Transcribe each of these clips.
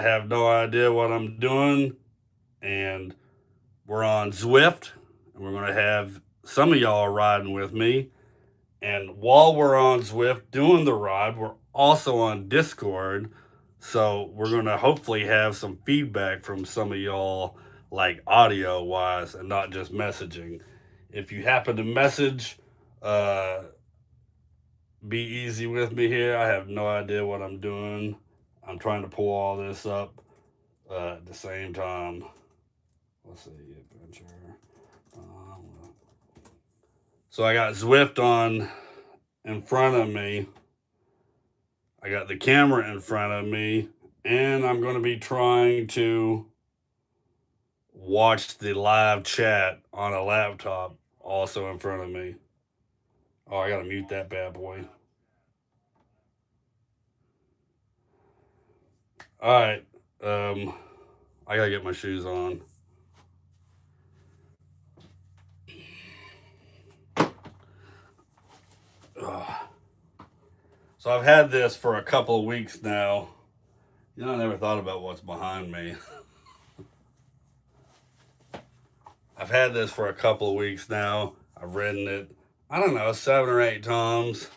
have no idea what I'm doing, and we're on Zwift, and we're gonna have some of y'all riding with me. And while we're on Zwift doing the ride, we're also on Discord. So we're gonna hopefully have some feedback from some of y'all, like audio wise, and not just messaging. If you happen to message, uh, be easy with me here. I have no idea what I'm doing. I'm trying to pull all this up at the same time. Let's see, adventure. Um, so I got Zwift on in front of me. I got the camera in front of me, and I'm going to be trying to watch the live chat on a laptop also in front of me. Oh, I got to mute that bad boy. All right. I got to get my shoes on. Ugh. So I've had this for a couple of weeks now. You know, I never thought about what's behind me. I've had this for a couple of weeks now. I've ridden it, I don't know, 7 or 8 times.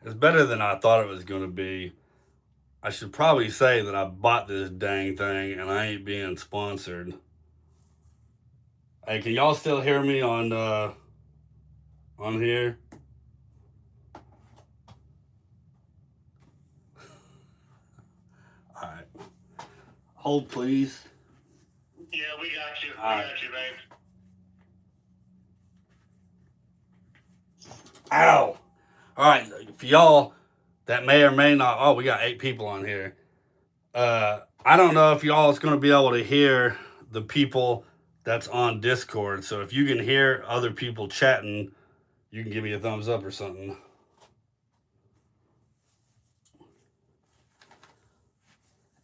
It's better than I thought it was going to be. I should probably say that I bought this dang thing and I ain't being sponsored. Hey, can y'all still hear me on here? All right. Hold, please. Yeah, we got you. All right. Got you, babe. Ow. All right, for y'all that may or may not, oh, we got 8 people on here. I don't know if y'all is going to be able to hear the people that's on Discord. So if you can hear other people chatting, you can give me a thumbs up or something.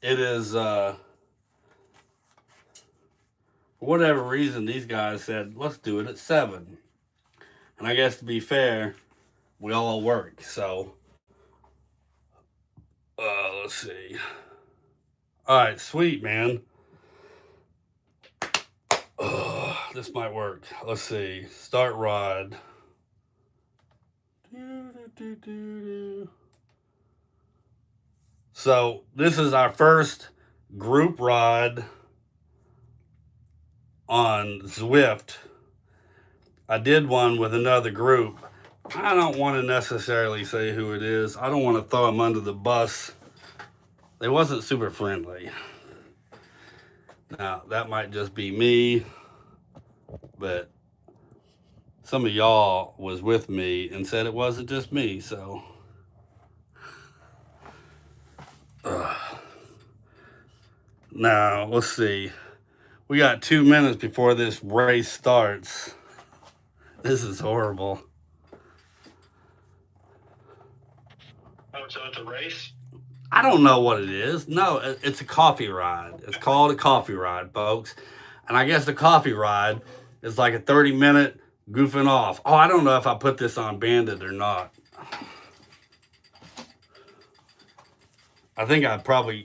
It is, for whatever reason, these guys said, let's do it at 7. And I guess to be fair, we all work. So, let's see. All right, sweet, man. This might work. Let's see. Start ride. So this is our first group ride on Zwift. I did one with another group. I don't want to necessarily say who it is. I don't want to throw them under the bus. They wasn't super friendly. Now, that might just be me, but some of y'all was with me and said it wasn't just me, so. Now, let's see. We got 2 minutes before this race starts. This is horrible. Oh, so it's a race? I don't know what it is. No, it's a coffee ride. It's called a coffee ride, folks. And I guess the coffee ride is like a 30-minute goofing off. Oh, I don't know if I put this on Bandit or not. I think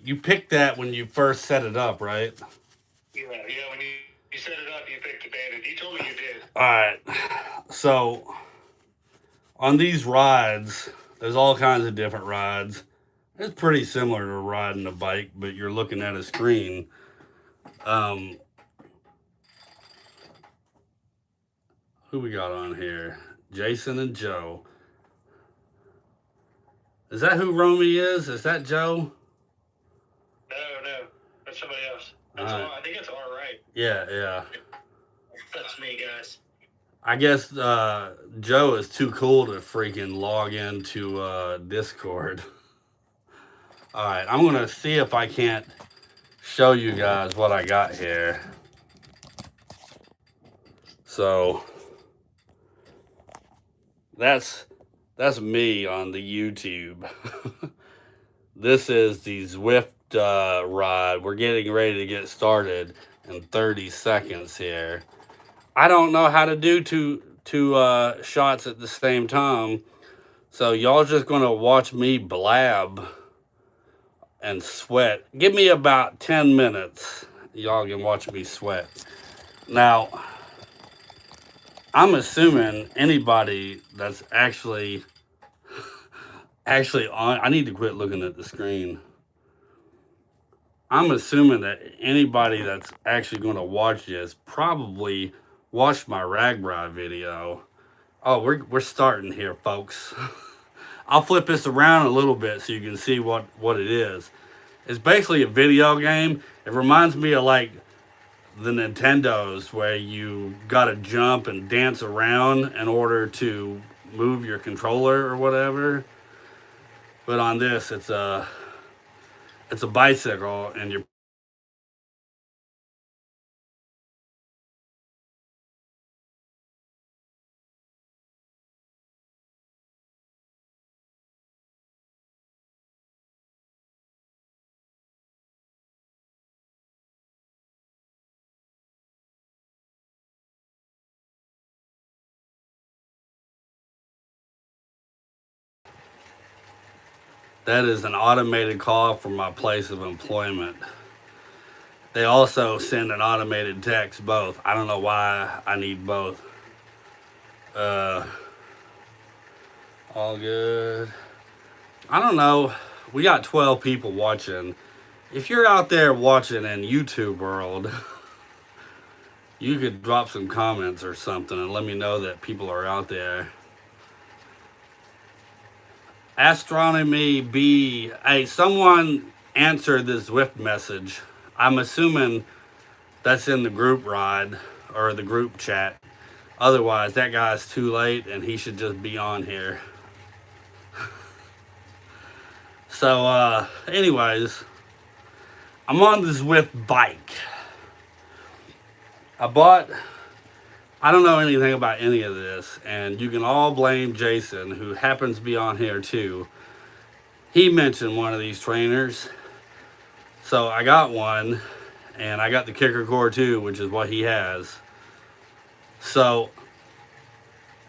you picked that when you first set it up, right? Yeah, when you set it up, you picked the Bandit. You told me you did. All right. So, on these rides, there's all kinds of different rides. It's pretty similar to riding a bike, but you're looking at a screen. Who we got on here? Jason and Joe. Is that who Romy is? Is that Joe? No. That's somebody else. I think it's all right. Yeah. That's me, guys. I guess Joe is too cool to freaking log into Discord. All right, I'm going to see if I can't show you guys what I got here. So that's me on the YouTube. This is the Zwift ride. We're getting ready to get started in 30 seconds here. I don't know how to do two shots at the same time. So y'all just going to watch me blab and sweat. Give me about 10 minutes. Y'all can watch me sweat. Now, I'm assuming anybody that's actually on, I need to quit looking at the screen. I'm assuming that anybody that's actually going to watch this probably watched my Ragbri video. Oh, we're starting here, folks. I'll flip this around a little bit so you can see what it is. It's basically a video game. It reminds me of like the Nintendos where you gotta jump and dance around in order to move your controller or whatever. But on this, it's a bicycle, and you're that is an automated call from my place of employment. They also send an automated text, both. I don't know why I need both. All good. I don't know. We got 12 people watching. If you're out there watching in YouTube world, you could drop some comments or something and let me know that people are out there. Astronomy B. Hey, someone answered the Zwift message. I'm assuming that's in the group ride or the group chat. Otherwise, that guy's too late and he should just be on here. So, anyways, I'm on the Zwift bike. I don't know anything about any of this, and you can all blame Jason, who happens to be on here too. He mentioned one of these trainers. So I got one, and I got the kicker core too, which is what he has. So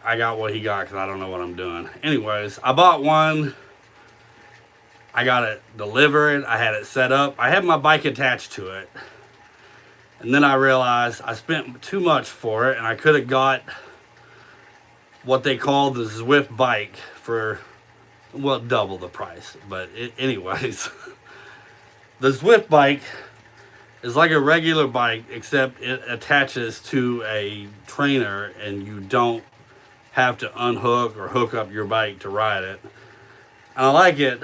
I got what he got because I don't know what I'm doing. Anyways, I bought one. I got it delivered. I had it set up. I had my bike attached to it. And then I realized I spent too much for it, and I could have got what they call the Zwift bike for, well, double the price. But anyways, the Zwift bike is like a regular bike, except it attaches to a trainer, and you don't have to unhook or hook up your bike to ride it. And I like it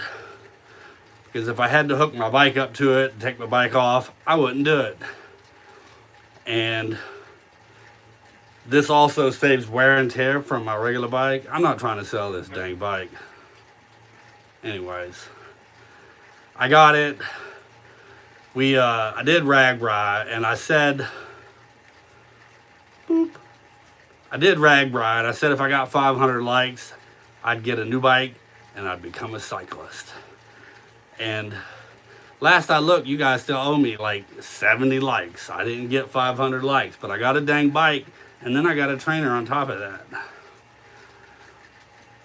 because if I had to hook my bike up to it and take my bike off, I wouldn't do it. And this also saves wear and tear from my regular bike. I'm not trying to sell this dang bike. Anyways, I got it. I did Ragbri, and I said, boop. I did Ragbri, and I said if I got 500 likes, I'd get a new bike, and I'd become a cyclist. And last I looked, you guys still owe me like 70 likes. I didn't get 500 likes, but I got a dang bike, and then I got a trainer on top of that.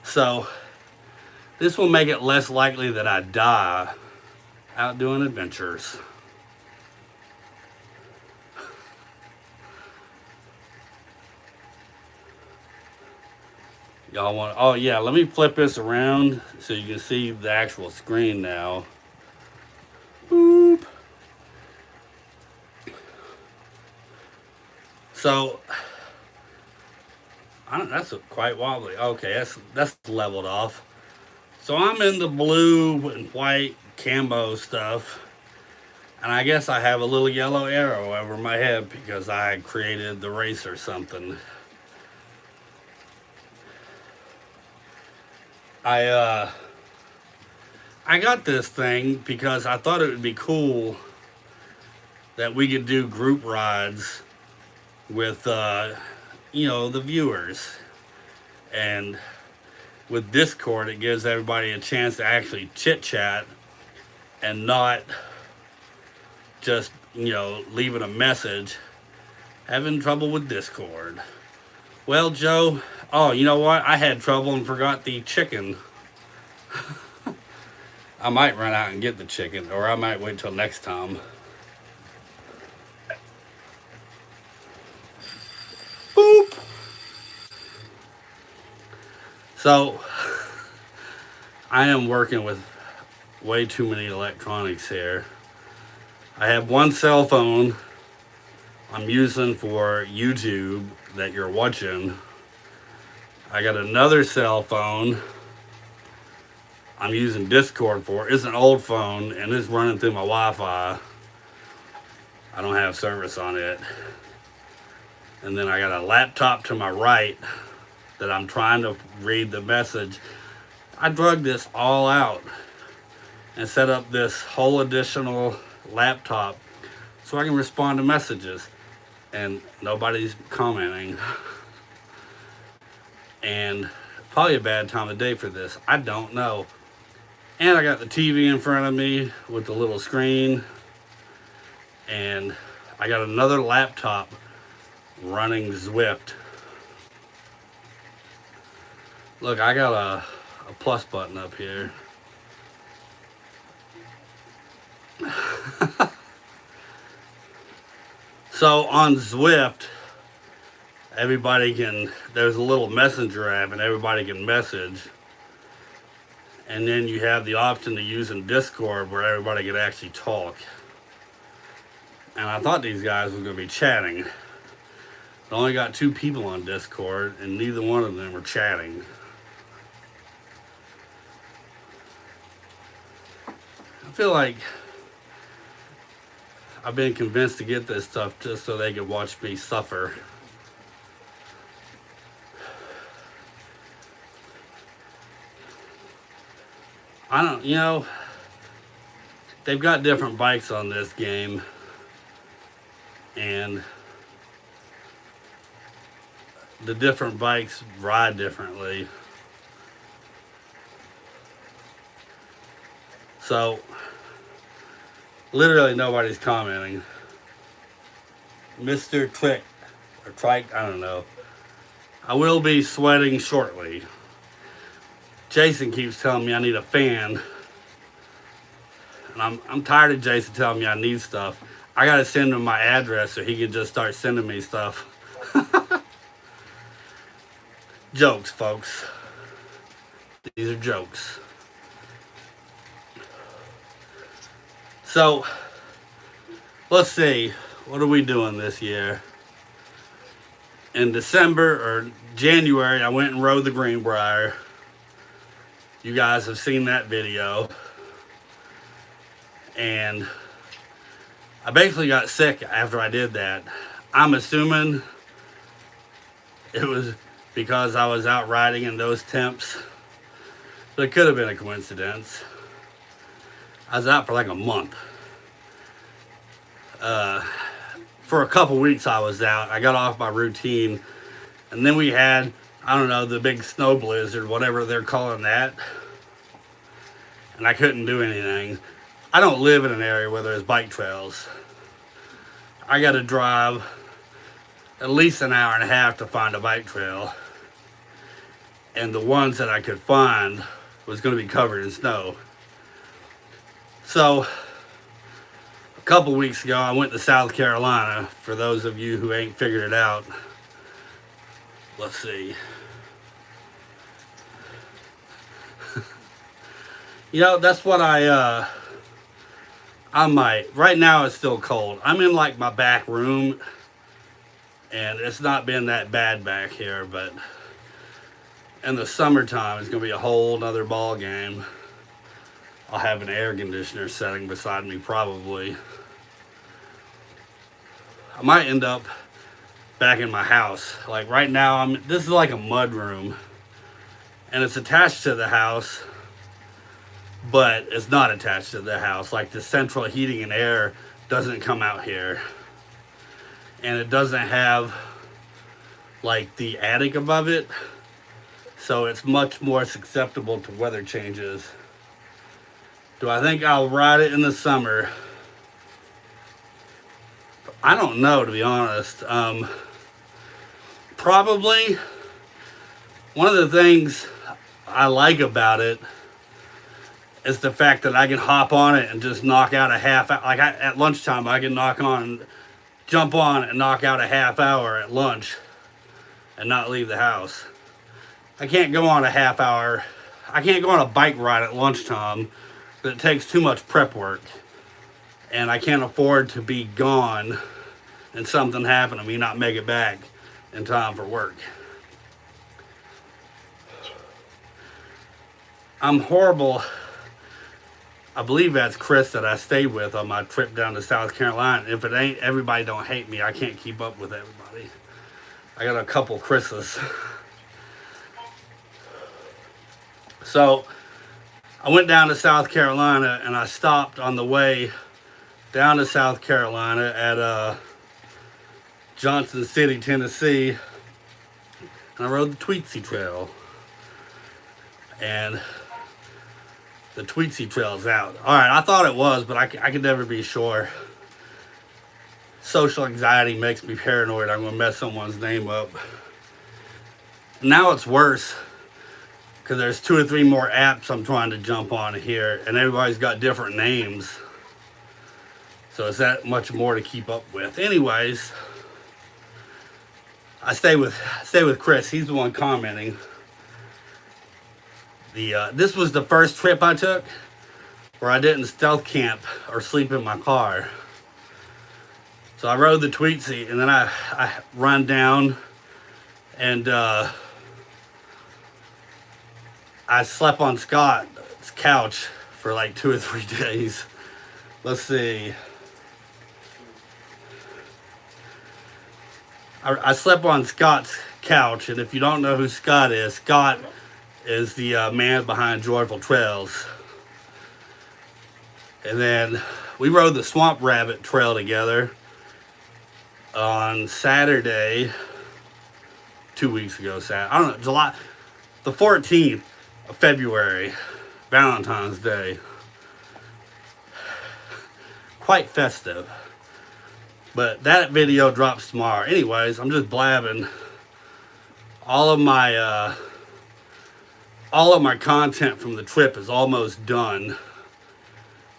So this will make it less likely that I die out doing adventures. Y'all want, oh yeah, let me flip this around so you can see the actual screen now. Boop. So, that's quite wobbly. Okay, that's leveled off. So I'm in the blue and white camo stuff. And I guess I have a little yellow arrow over my head because I created the race or something. I got this thing because I thought it would be cool that we could do group rides with, the viewers. And with Discord, it gives everybody a chance to actually chit-chat and not just, leaving a message. Having trouble with Discord. Well, Joe, oh, you know what? I had trouble and forgot the chicken. I might run out and get the chicken, or I might wait till next time. Boop. So, I am working with way too many electronics here. I have one cell phone I'm using for YouTube that you're watching. I got another cell phone I'm using Discord for. It's an old phone and it's running through my Wi-Fi. I don't have service on it. And then I got a laptop to my right that I'm trying to read the message. I drug this all out and set up this whole additional laptop so I can respond to messages. And nobody's commenting. And probably a bad time of day for this. I don't know. And I got the TV in front of me with the little screen. And I got another laptop running Zwift. Look, I got a plus button up here. So on Zwift, there's a little messenger app and everybody can message. And then you have the option to use in Discord where everybody can actually talk. And I thought these guys were going to be chatting. I only got 2 people on Discord and neither one of them were chatting. I feel like I've been convinced to get this stuff just so they could watch me suffer. They've got different bikes on this game. And the different bikes ride differently. So, literally nobody's commenting. Mr. Trick, or Trike, I don't know. I will be sweating shortly. Jason keeps telling me I need a fan. And I'm tired of Jason telling me I need stuff. I gotta send him my address so he can just start sending me stuff. Jokes, folks. These are jokes. So, let's see. What are we doing this year? In December or January, I went and rode the Greenbrier. You guys have seen that video. And I basically got sick after I did that. I'm assuming it was because I was out riding in those temps. But it could have been a coincidence. I was out for like a month. For a couple weeks I was out. I got off my routine. And then we had, I don't know, the big snow blizzard, whatever they're calling that. And I couldn't do anything. I don't live in an area where there's bike trails. I got to drive at least an hour and a half to find a bike trail. And the ones that I could find was going to be covered in snow. So, a couple weeks ago, I went to South Carolina. For those of you who ain't figured it out, let's see. That's what I might. Right now it's still cold. I'm in like my back room, and it's not been that bad back here, but in the summertime, it's going to be a whole nother ball game. I'll have an air conditioner setting beside me probably. I might end up back in my house. Like right now, this is like a mud room. And it's attached to the house, but it's not attached to the house. Like the central heating and air doesn't come out here. And it doesn't have like the attic above it. So it's much more susceptible to weather changes. Do I think I'll ride it in the summer? I don't know, to be honest. Probably. One of the things I like about it It's the fact that I can hop on it and just knock out a half. Like at lunchtime, I can jump on and knock out a half hour at lunch and not leave the house. I can't go on a half hour. I can't go on a bike ride at lunchtime because it takes too much prep work. And I can't afford to be gone and something happen to me not make it back in time for work. I'm horrible. I believe that's Chris that I stayed with on my trip down to South Carolina. If it ain't, everybody don't hate me. I can't keep up with everybody. I got a couple Chris's. So I went down to South Carolina and I stopped on the way down to South Carolina at Johnson City, Tennessee. And I rode the Tweetsie Trail. And the Tweetsie Trail's out. All right, I thought it was, but I could never be sure. Social anxiety makes me paranoid I'm going to mess someone's name up. Now it's worse because there's 2 or 3 more apps I'm trying to jump on here, and everybody's got different names. So it's that much more to keep up with. Anyways, I stay with Chris. He's the one commenting. This was the first trip I took where I didn't stealth camp or sleep in my car. So I rode the Tweetsie and then I run down and I slept on Scott's couch for like 2 or 3 days. Let's see. I slept on Scott's couch, and if you don't know who Scott is the man behind Joyful Trails. And then we rode the Swamp Rabbit Trail together on Saturday, 2 weeks ago. I don't know, July, the 14th of February, Valentine's Day. Quite festive. But that video drops tomorrow. Anyways, I'm just blabbing. All of my content from the trip is almost done,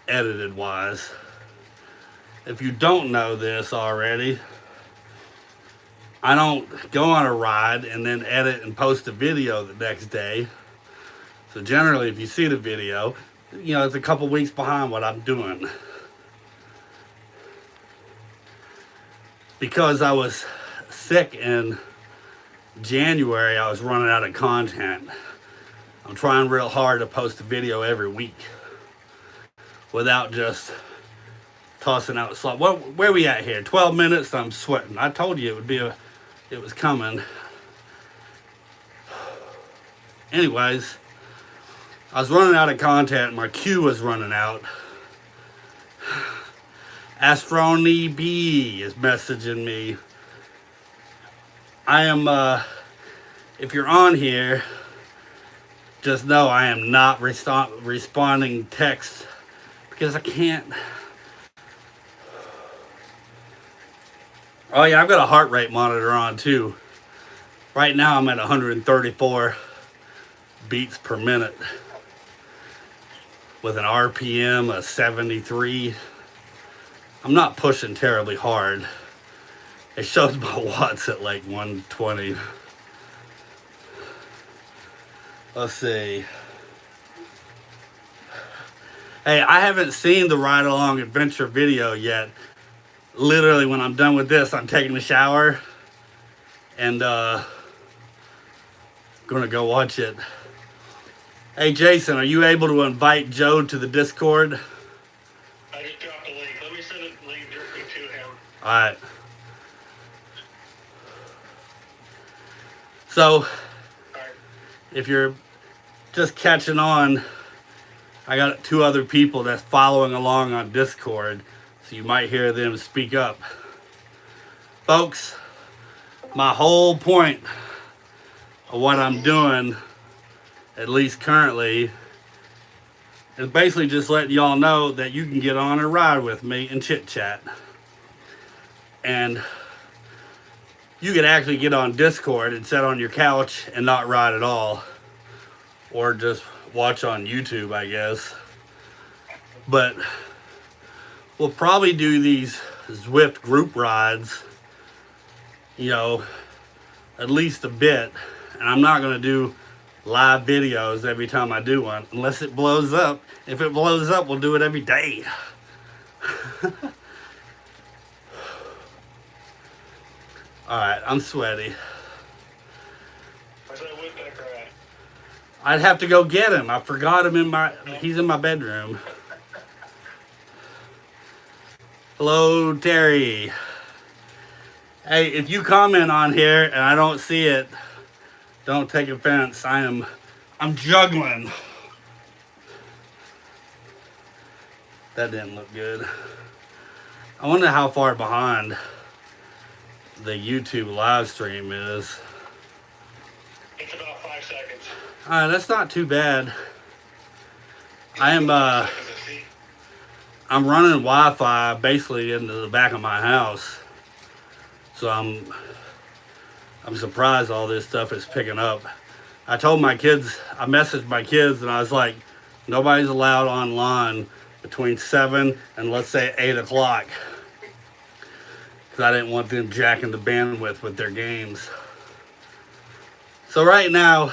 edited wise. If you don't know this already, I don't go on a ride and then edit and post a video the next day. So generally, if you see the video, you know, it's a couple weeks behind what I'm doing. Because I was sick in January, I was running out of content. I'm trying real hard to post a video every week without just tossing out slot. Where are we at here? 12 minutes, I'm sweating. I told you it was coming. Anyways, I was running out of content. My queue was running out. Astroni B is messaging me. I am, if you're on here, just know I am not responding texts because I can't. Oh yeah, I've got a heart rate monitor on too. Right now I'm at 134 beats per minute with an RPM of 73. I'm not pushing terribly hard. It shows my watts at like 120. Let's see. Hey, I haven't seen the Ride Along Adventure video yet. Literally, when I'm done with this, I'm taking a shower and gonna go watch it. Hey, Jason, are you able to invite Joe to the Discord? I just dropped the link. Let me send a link directly to him. All right. So, if you're just catching on, I got 2 other people that's following along on Discord, so you might hear them speak up. Folks, my whole point of what I'm doing, at least currently, is basically just letting y'all know that you can get on a ride with me and chit chat. And you could actually get on Discord and sit on your couch and not ride at all. Or just watch on YouTube, I guess. But we'll probably do these Zwift group rides, you know, at least a bit. And I'm not going to do live videos every time I do one unless it blows up. If it blows up, we'll do it every day. All right, I'm sweaty. Where's that woodpecker at? I'd have to go get him. I forgot him he's in my bedroom. Hello, Terry. Hey, if you comment on here and I don't see it, don't take offense. I'm juggling. That didn't look good. I wonder how far behind the YouTube live stream is. It's about 5 seconds. That's not too bad. I'm running Wi-Fi basically into the back of my house, so I'm surprised all this stuff is picking up. I messaged my kids, and I was like, nobody's allowed online between 7 and let's say 8 o'clock, because I didn't want them jacking the bandwidth with their games. So right now,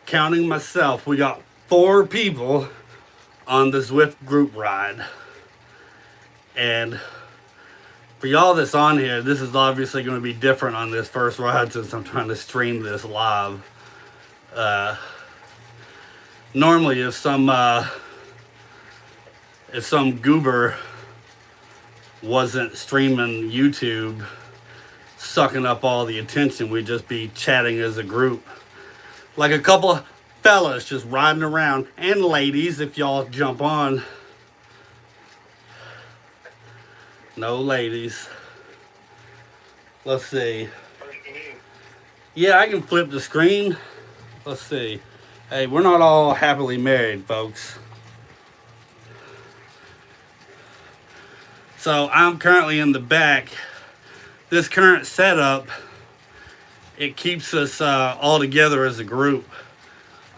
counting myself, we got 4 people on the Zwift group ride. And for y'all that's on here, this is obviously going to be different on this first ride since I'm trying to stream this live. Normally, if some goober wasn't streaming YouTube, sucking up all the attention, we'd just be chatting as a group. Like a couple of fellas just riding around, and ladies, if y'all jump on. No ladies. Let's see. Yeah, I can flip the screen. Let's see. Hey, we're not all happily married, folks. So I'm currently in the back. This current setup, it keeps us all together as a group.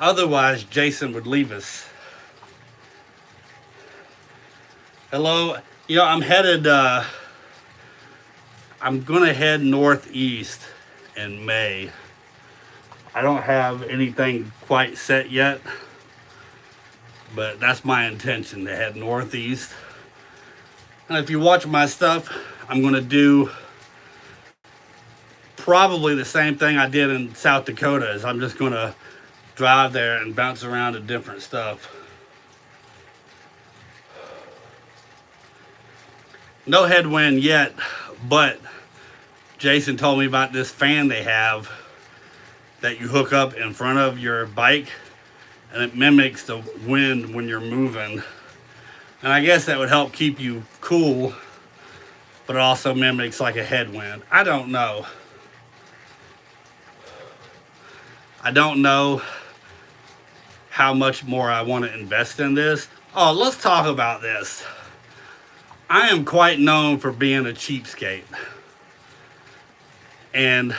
Otherwise, Jason would leave us. Hello. You know, I'm going to head northeast in May. I don't have anything quite set yet, but that's my intention, to head northeast. And if you watch my stuff, I'm going to do probably the same thing I did in South Dakota. Is I'm just going to drive there and bounce around to different stuff. No headwind yet, but Jason told me about this fan they have that you hook up in front of your bike, and it mimics the wind when you're moving. And I guess that would help keep you cool, but it also mimics like a headwind. I don't know. I don't know how much more I want to invest in this. Oh, let's talk about this. I am quite known for being a cheapskate. And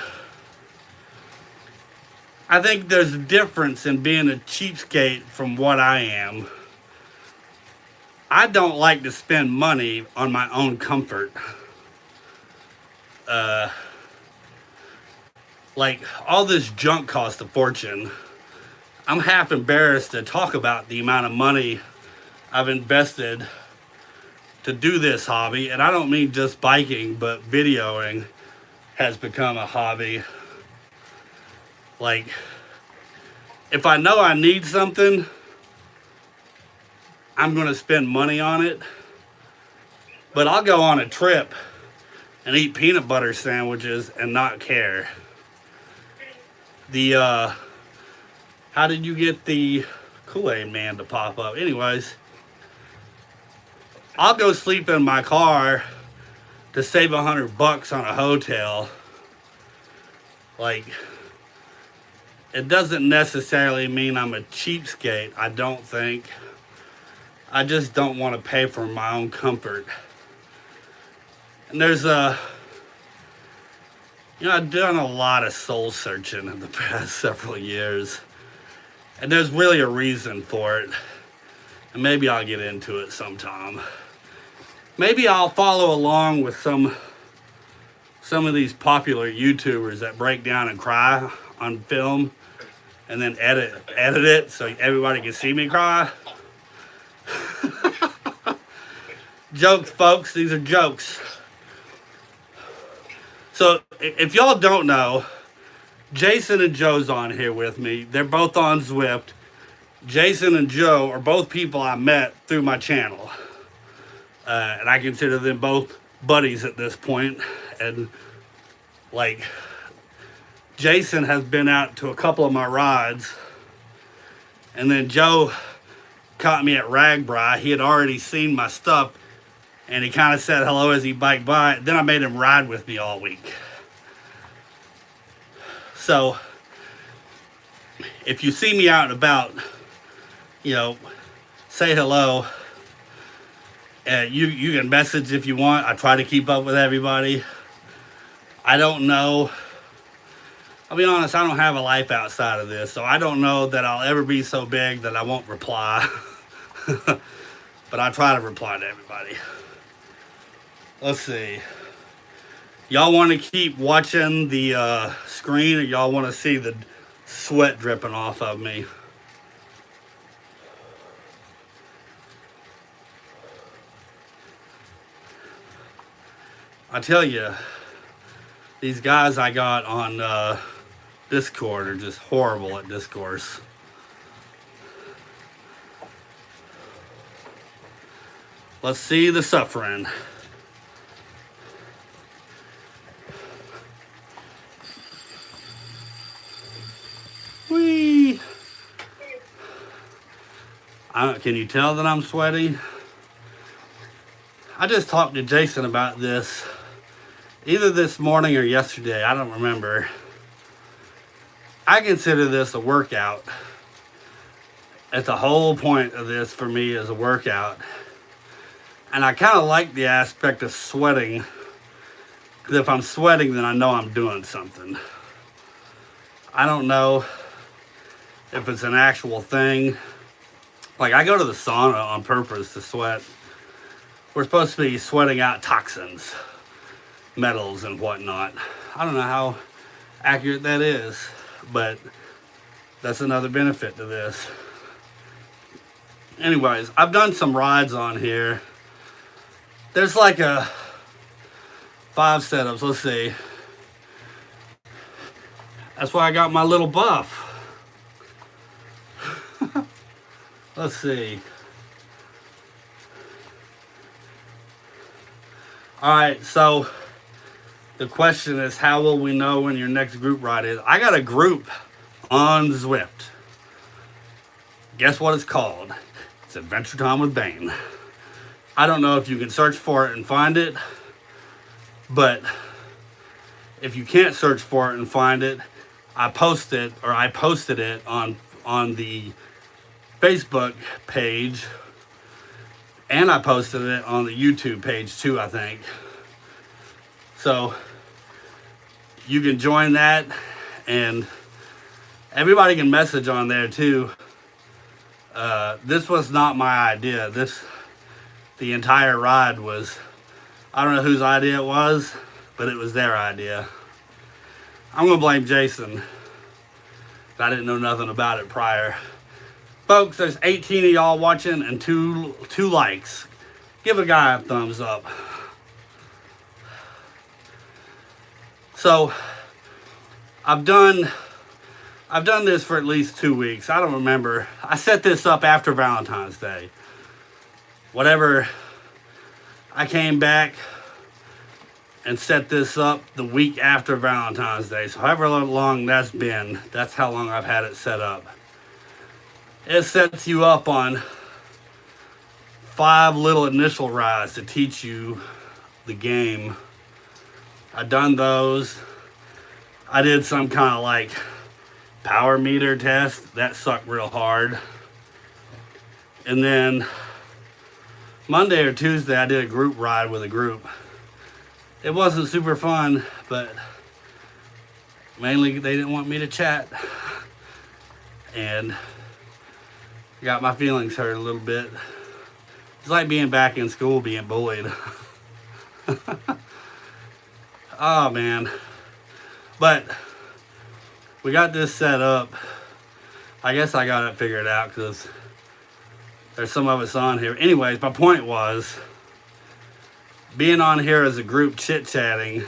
I think there's a difference in being a cheapskate from what I am. I don't like to spend money on my own comfort. Like, all this junk costs a fortune. I'm half embarrassed to talk about the amount of money I've invested to do this hobby. And I don't mean just biking, but videoing has become a hobby. Like, if I know I need something, I'm going to spend money on it. But I'll go on a trip and eat peanut butter sandwiches and not care. How did you get the Kool-Aid man to pop up? Anyways, I'll go sleep in my car to save $100 on a hotel. Like, it doesn't necessarily mean I'm a cheapskate, I don't think. I just don't want to pay for my own comfort. And there's I've done a lot of soul searching in the past several years. And there's really a reason for it. And maybe I'll get into it sometime. Maybe I'll follow along with some of these popular YouTubers that break down and cry on film and then edit it so everybody can see me cry. Jokes, folks. These are jokes. So if y'all don't know, Jason and Joe's on here with me. They're both on Zwift. Jason and Joe are both people I met through my channel. And I consider them both buddies at this point. And like, Jason has been out to a couple of my rides. And then Joe caught me at Ragbri. He had already seen my stuff. And he kind of said hello as he biked by. Then I made him ride with me all week. So, if you see me out and about, you know, say hello. You can message if you want. I try to keep up with everybody. I don't know. I'll be honest, I don't have a life outside of this. So I don't know that I'll ever be so big that I won't reply. But I try to reply to everybody. Let's see. Y'all want to keep watching the screen, or y'all want to see the sweat dripping off of me? I tell you, these guys I got on Discord are just horrible at discourse. Let's see the suffering. Whee! Can you tell that I'm sweaty? I just talked to Jason about this either this morning or yesterday. I don't remember. I consider this a workout. It's the whole point of this for me is a workout. And I kind of like the aspect of sweating. Because if I'm sweating, then I know I'm doing something. I don't know if it's an actual thing. Like, I go to the sauna on purpose to sweat. We're supposed to be sweating out toxins, metals, and whatnot. I don't know how accurate that is, but that's another benefit to this. Anyways, I've done some rides on here. There's like 5 setups. Let's see. That's why I got my little buff. Let's see. Alright, so the question is, how will we know when your next group ride is? I got a group on Zwift. Guess what it's called? It's Adventure Time with Bane. I don't know if you can search for it and find it, but if you can't search for it and find it, I posted it on the Facebook page, and I posted it on the YouTube page too, I think. So you can join that, and everybody can message on there too. This was not my idea. The entire ride was, I don't know whose idea it was, but it was their idea. I'm gonna blame Jason. I didn't know nothing about it prior. Folks, there's 18 of y'all watching and two likes. Give a guy a thumbs up. So, I've done this for at least 2 weeks. I don't remember. I set this up after Valentine's Day. Whatever, I came back and set this up the week after Valentine's Day. So however long that's been, that's how long I've had it set up. It sets you up on 5 little initial rides to teach you the game. I've done those. I did some kind of like power meter test. That sucked real hard. And then Monday or Tuesday, I did a group ride with a group. It wasn't super fun, but mainly they didn't want me to chat. And got my feelings hurt a little bit. It's like being back in school being bullied. Oh man. But we got this set up. I guess I got it figured out because there's some of us on here. Anyways, my point was being on here as a group chit-chatting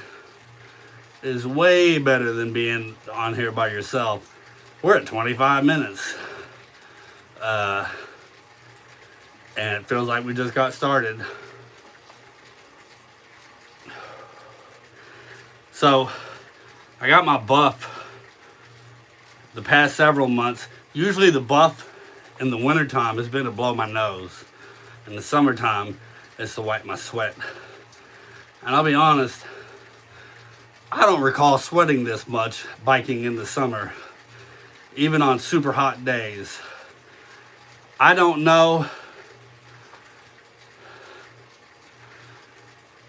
is way better than being on here by yourself. We're at 25 minutes. And it feels like we just got started. So, I got my buff the past several months. Usually the buff in the wintertime has been to blow my nose. In the summertime, it's to wipe my sweat. And I'll be honest, I don't recall sweating this much biking in the summer, even on super hot days. I don't know.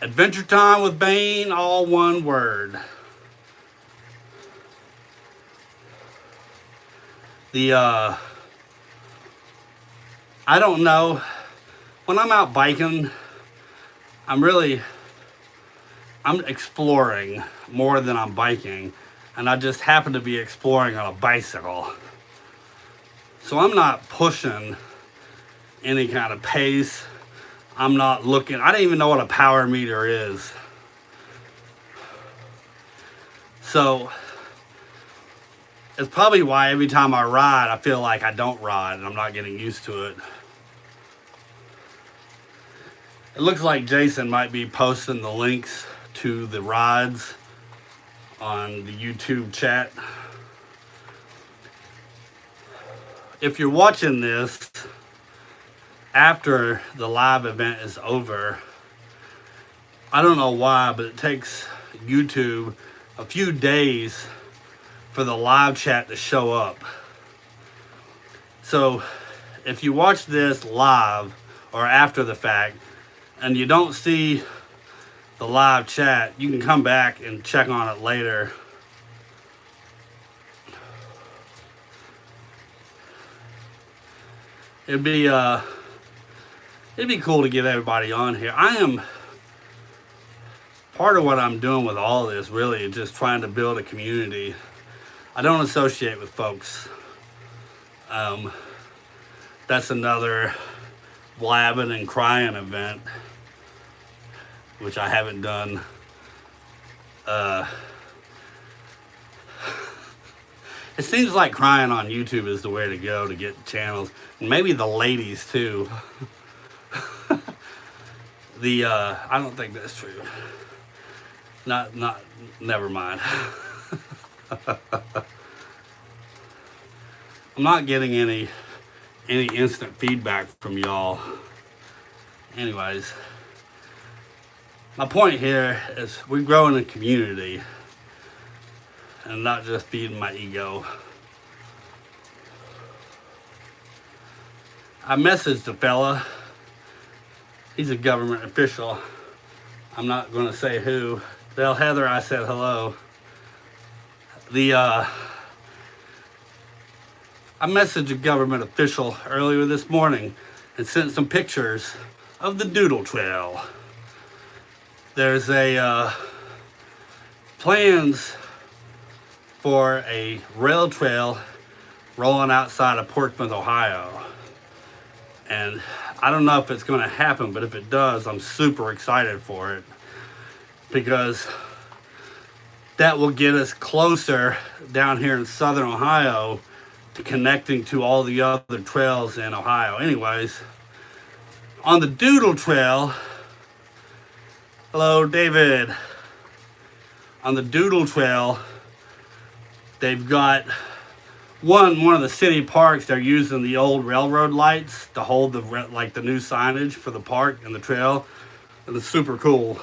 Adventure time with Bane, all one word. I don't know. When I'm out biking, I'm exploring more than I'm biking. And I just happen to be exploring on a bicycle. So I'm not pushing any kind of pace. I'm not looking, I don't even know what a power meter is. So it's probably why every time I ride, I feel like I don't ride and I'm not getting used to it. It looks like Jason might be posting the links to the rides on the YouTube chat. If you're watching this after the live event is over, I don't know why, but it takes YouTube a few days for the live chat to show up. So if you watch this live or after the fact and you don't see the live chat, you can come back and check on it later. It'd be cool to get everybody on here. Part of what I'm doing with all this really is just trying to build a community. I don't associate with folks. That's another blabbing and crying event, which I haven't done. It seems like crying on YouTube is the way to go to get channels. And maybe the ladies too. I don't think that's true. Never mind. I'm not getting any instant feedback from y'all. Anyways, my point here is we're growing a community and not just feeding my ego. I messaged a fella. He's a government official. I'm not going to say who. Tell Heather I said hello. I messaged a government official earlier this morning and sent some pictures of the Doodle Trail. There's plans for a rail trail rolling outside of Portsmouth, Ohio. And I don't know if it's going to happen, but if it does, I'm super excited for it because that will get us closer down here in southern Ohio to connecting to all the other trails in Ohio. Anyways, on the Doodle Trail, hello, David. On the Doodle Trail, they've got one of the city parks. They're using the old railroad lights to hold the new signage for the park and the trail, and it's super cool.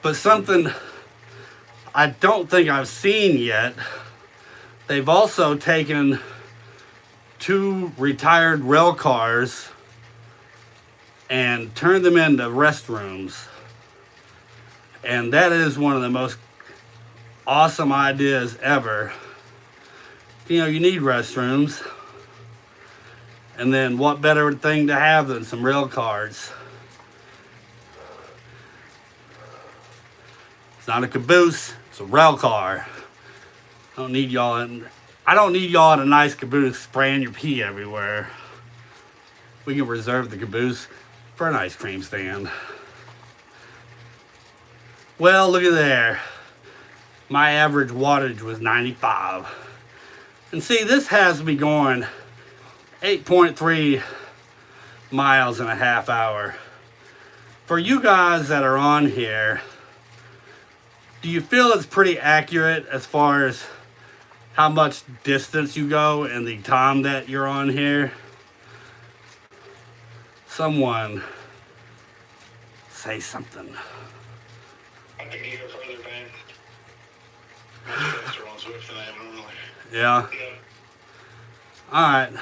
But something I don't think I've seen yet, they've also taken 2 retired rail cars and turned them into restrooms. And that is one of the most awesome ideas ever. You know, you need restrooms. And then what better thing to have than some rail cars? It's not a caboose, it's a rail car. I don't need y'all in a nice caboose spraying your pee everywhere. We can reserve the caboose for an ice cream stand. Well, look at there. My average wattage was 95. And see, this has me going 8.3 miles in a half hour. For you guys that are on here, do you feel it's pretty accurate as far as how much distance you go and the time that you're on here? Someone say something. I think you go further, Bane. Much faster on Zwift than I am normally. Yeah? Yeah. Alright.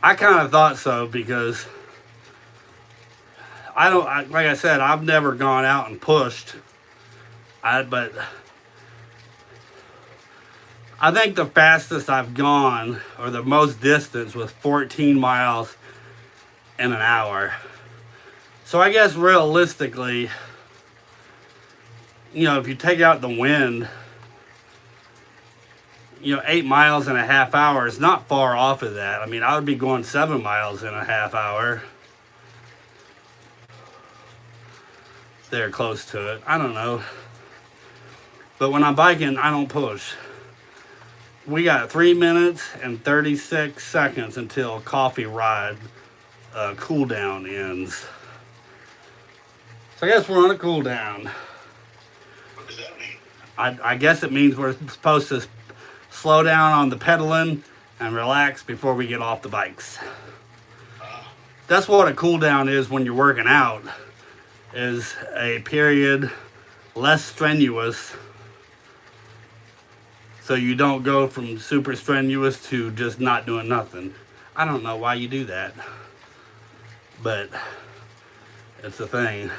I kind of thought so because like I said, I've never gone out and pushed. But I think the fastest I've gone, or the most distance, was 14 miles in an hour. So I guess realistically, you know, if you take out the wind, you know, 8 miles in a half hour is not far off of that. I mean, I would be going 7 miles in a half hour. They're close to it. I don't know. But when I'm biking, I don't push. We got 3 minutes and 36 seconds until coffee ride cool down ends. So I guess we're on a cool down. What does that mean? I guess it means we're supposed to slow down on the pedaling and relax before we get off the bikes. That's what a cool down is when you're working out, is a period less strenuous, so you don't go from super strenuous to just not doing nothing. I don't know why you do that, but it's a thing.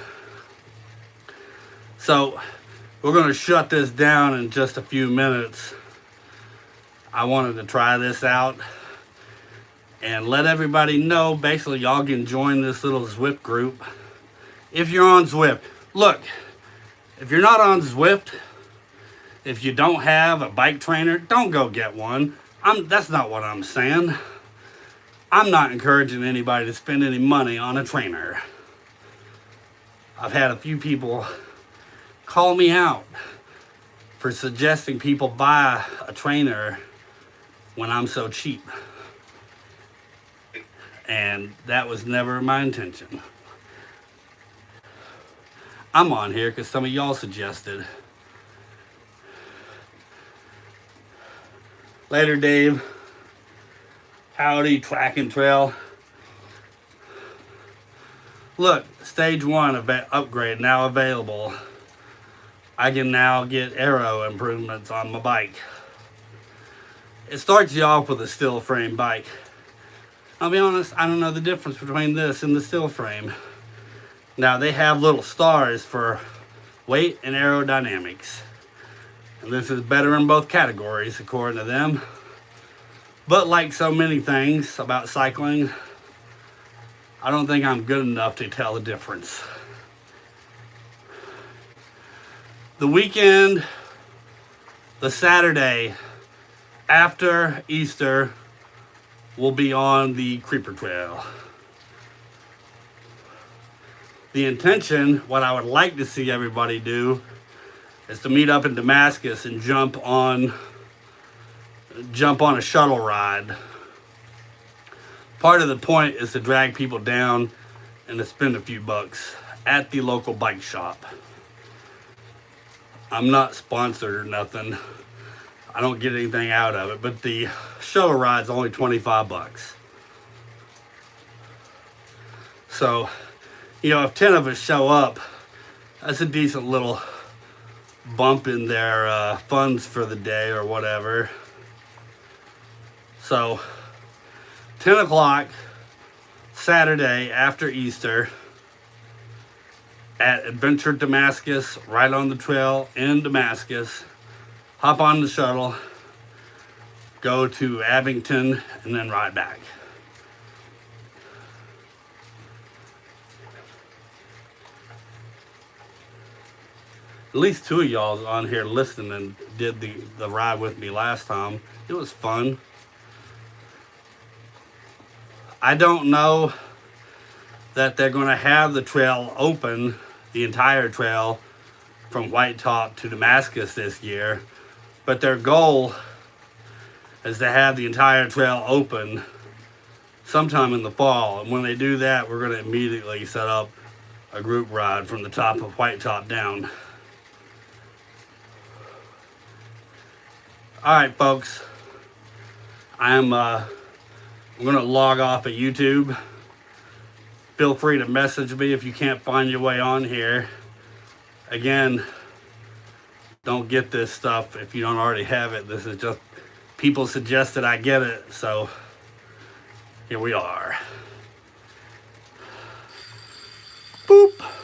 So we're going to shut this down in just a few minutes. I wanted to try this out and let everybody know. Basically, y'all can join this little Zwift group if you're on Zwift. Look, if you're not on Zwift, if you don't have a bike trainer, don't go get one. That's not what I'm saying. I'm not encouraging anybody to spend any money on a trainer. I've had a few people call me out for suggesting people buy a trainer when I'm so cheap. And that was never my intention. I'm on here because some of y'all suggested. Later, Dave. Howdy, track and trail. Look, stage 1 upgrade now available. I can now get aero improvements on my bike. It starts you off with a steel frame bike. I'll be honest, I don't know the difference between this and the steel frame. Now, they have little stars for weight and aerodynamics. And this is better in both categories, according to them. But like so many things about cycling, I don't think I'm good enough to tell the difference. The weekend, the Saturday after Easter, will be on the Creeper Trail. The intention, what I would like to see everybody do, is to meet up in Damascus and jump on a shuttle ride. Part of the point is to drag people down and to spend a few bucks at the local bike shop. I'm not sponsored or nothing. I don't get anything out of it, but the shuttle ride's only 25 bucks. So, you know, if 10 of us show up, that's a decent little bump in their funds for the day or whatever. So, 10 o'clock Saturday after Easter at Adventure Damascus, right on the trail in Damascus. Hop on the shuttle, go to Abington, and then ride back. at least two of y'all on here listening and did the ride with me last time. It was fun. I don't know that they're going to have the trail open, the entire trail from White Top to Damascus this year, but their goal is to have the entire trail open sometime in the fall. And when they do that, we're going to immediately set up a group ride from the top of White Top down. All right, folks. I'm going to log off of YouTube. Feel free to message me if you can't find your way on here. Again, don't get this stuff if you don't already have it. This is just people suggested I get it, so here we are. Boop.